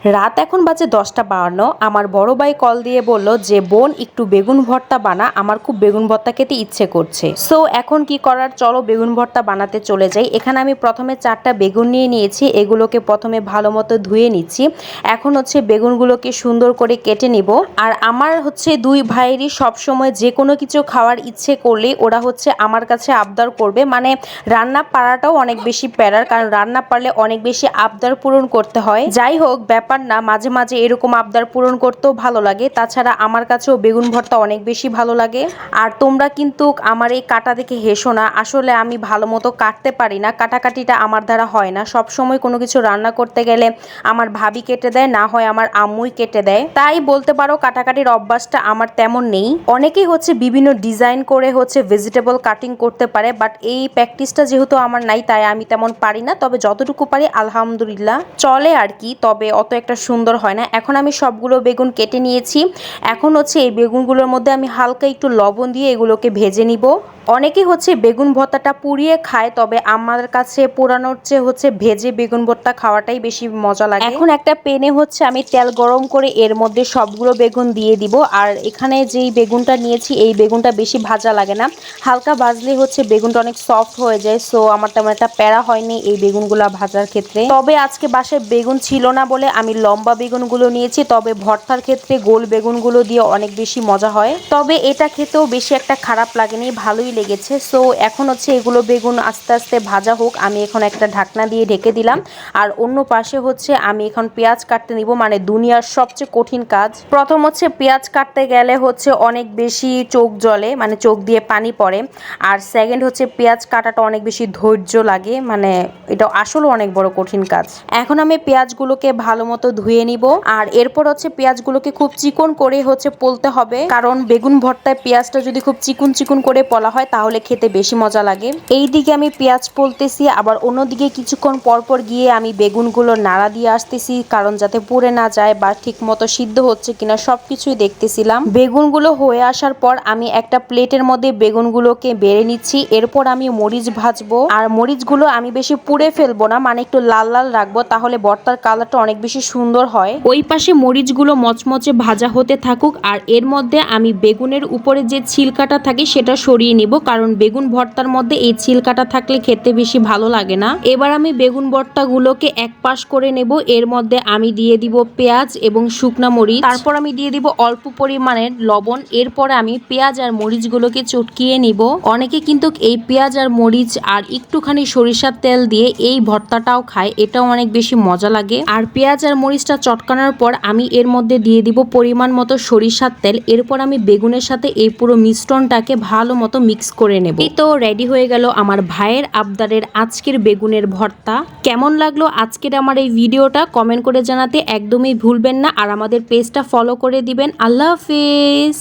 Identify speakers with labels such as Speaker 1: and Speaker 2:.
Speaker 1: রাত এখন বাজে 10টা 52। আমার বড় ভাই কল দিয়ে বলল যে বোন একটু বেগুন ভর্তা বানা, আমার খুব বেগুন ভর্তা খেতে ইচ্ছে করছে। সো এখন কি করার, চলো বেগুন ভর্তা বানাতে চলে যাই। এখানে আমি প্রথমে 4টা বেগুন নিয়ে নিয়েছি, এগুলোকে প্রথমে ভালো মতো ধুয়ে নিচ্ছি। এখন হচ্ছে বেগুনগুলোকে সুন্দর করে কেটে নিব। আর আমার হচ্ছে দুই ভাইয়েরই সবসময় যে কোনো কিছু খাওয়ার ইচ্ছে করলে ওরা হচ্ছে আমার কাছে আবদার করবে, মানে রান্না পারাটাও অনেক বেশি প্যারার, কারণ রান্না পারলে অনেক বেশি আবদার পূরণ করতে হয়। যাই হোক ব্যাপার না, মাঝে মাঝে এরকম আবদার পূরণ করতেও ভালো লাগে। তাছাড়া আমার কাছেও বেগুন ভর্তা অনেক বেশি ভালো লাগে। আর তোমরা কিন্তু আমার এই কাটা দেখে হেসো না, আসলে আমি ভালো মতো কাটতে পারি না, কাটাকাটিটা আমার দ্বারা হয় না। সব সময় কোনো কিছু রান্না করতে গেলে আমার ভাবি কেটে দেয়, না হয় আমার আম্মুই কেটে দেয়। তাই বলতে পারো কাটাকাটির অভ্যাসটা আমার তেমন নেই। অনেকেই হচ্ছে বিভিন্ন ডিজাইন করে হচ্ছে ভেজিটেবল কাটিং করতে পারে, বাট এই প্র্যাকটিসটা যেহেতু আমার নাই তাই আমি তেমন পারি না। তবে যতটুকু পারি আলহামদুলিল্লাহ চলে আর কি, তবে অত একটা সুন্দর হয় না। এখন আমি সবগুলো বেগুন কেটে নিয়েছি। এখন হচ্ছে এই বেগুনগুলোর মধ্যে আমি হালকা একটু লবণ দিয়ে এগুলোকে ভেজে নিব। অনেকেই হচ্ছে বেগুন ভর্তাটা পুড়িয়ে খায়, তবে আমার কাছে পোড়ানোর চেয়ে হচ্ছে ভেজে বেগুন ভর্তা খাওয়াটাই বেশি মজা লাগে। এখন একটা প্যানে হচ্ছে আমি তেল গরম করে এর মধ্যে সবগুলো বেগুন দিয়ে দিব। আর এখানে যেই বেগুনটা নিয়েছি এই বেগুনটা বেশি ভাজা লাগে না, হালকা ভাজলে হচ্ছে বেগুনটা অনেক সফট হয়ে যায়। সো আমার তেমন একটা প্যারা হয়নি এই বেগুনগুলো ভাজার ক্ষেত্রে। তবে আজকে বাসায় বেগুন ছিল না বলে আমি লম্বা বেগুনগুলো নিয়েছি, তবে ভর্তার ক্ষেত্রে গোল বেগুনগুলো দিয়ে অনেক বেশি মজা হয়। তবে এটা খেতেও বেশি একটা খারাপ লাগেনি, ভালোই লেগেছে। সো এখন হচ্ছে এগুলো বেগুন আস্তে আস্তে ভাজা হোক, আমি এখন একটা ঢাকনা দিয়ে ঢেকে দিলাম। আর অন্য পাশে হচ্ছে আমি এখন পেঁয়াজ কাটতে নিব, মানে দুনিয়ার সবচেয়ে কঠিন কাজ। প্রথম হচ্ছে পেঁয়াজ কাটতে গেলে হচ্ছে অনেক বেশি চোখ জ্বলে, মানে চোখ দিয়ে পানি পড়ে। আর সেকেন্ড হচ্ছে পেঁয়াজ কাটাটা অনেক বেশি ধৈর্য লাগে, মানে এটা আসলে অনেক বড় কঠিন কাজ। এখন আমি পেঁয়াজগুলোকে ভালো মতো ধুয়ে নিব। আর এরপর হচ্ছে পেঁয়াজগুলোকে খুব চিকন করে হচ্ছে পোলতে হবে, কারণ বেগুন ভর্তায় পেঁয়াজটা যদি খুব চিকন চিকন করে পোলা হয় তাহলে খেতে বেশি মজা লাগে। এই দিকে আমি পেঁয়াজ পোলতেছি, আবার অন্যদিকে কিছুক্ষণ পরপর গিয়ে আমি বেগুনগুলো নাড়া দিয়ে আসতেছি, কারণ যাতে পুড়ে না যায় বা ঠিক মতো সিদ্ধ হচ্ছে কিনা সবকিছুই দেখতেছিলাম। বেগুনগুলো হয়ে আসার পর আমি একটা প্লেটের মধ্যে বেগুনগুলোকে বেড়ে নিচ্ছি। এরপর আমি মরিচ ভাজবো, আর মরিচগুলো আমি বেশি পুড়ে ফেলবো না, মানে একটু লাল লাল রাখবো, তাহলে ভর্তার কালারটা অনেক বেশি সুন্দর হয়। ওই পাশে মরিচগুলো মচমচে ভাজা হতে থাকুক, আর এর মধ্যে আমি বেগুনের উপরে যে ছিলকাটা থাকে সেটা সরিয়ে নিব, কারণ বেগুন ভর্তার মধ্যে এই ছিলকাটা থাকলে খেতে বেশি ভালো লাগে না। এবার আমি বেগুন ভর্তাগুলোকে এক পাশ করে নেব। এর মধ্যে আমি দিয়ে দিব পেঁয়াজ এবং শুকনা মরিচ, তারপর আমি দিয়ে দিব অল্প পরিমাণের লবণ। এরপরে আমি পেঁয়াজ আর মরিচগুলোকে চটকিয়ে নিব। অনেকে কিন্তু এই পেঁয়াজ আর মরিচ আর একটুখানি সরিষার তেল দিয়ে এই ভর্তাটাও খায়, এটাও অনেক বেশি মজা লাগে। আর পেঁয়াজ আর মরিচটা চটকানোর পর আমি এর মধ্যে দিয়ে দিব পরিমাণ মতো সরিষার তেল। এরপর আমি বেগুনের সাথে এই পুরো মিশ্রণটাকে ভালো মতো মিক্স করে নেব। এই তো রেডি হয়ে গেল আমার ভাইয়ের আবদারের আজকের বেগুনের ভর্তা। কেমন লাগলো আজকের আমার এই ভিডিওটা কমেন্ট করে জানাতে একদমই ভুলবেন না, আর আমাদের পেজটা ফলো করে দিবেন। আল্লাহ হাফেজ।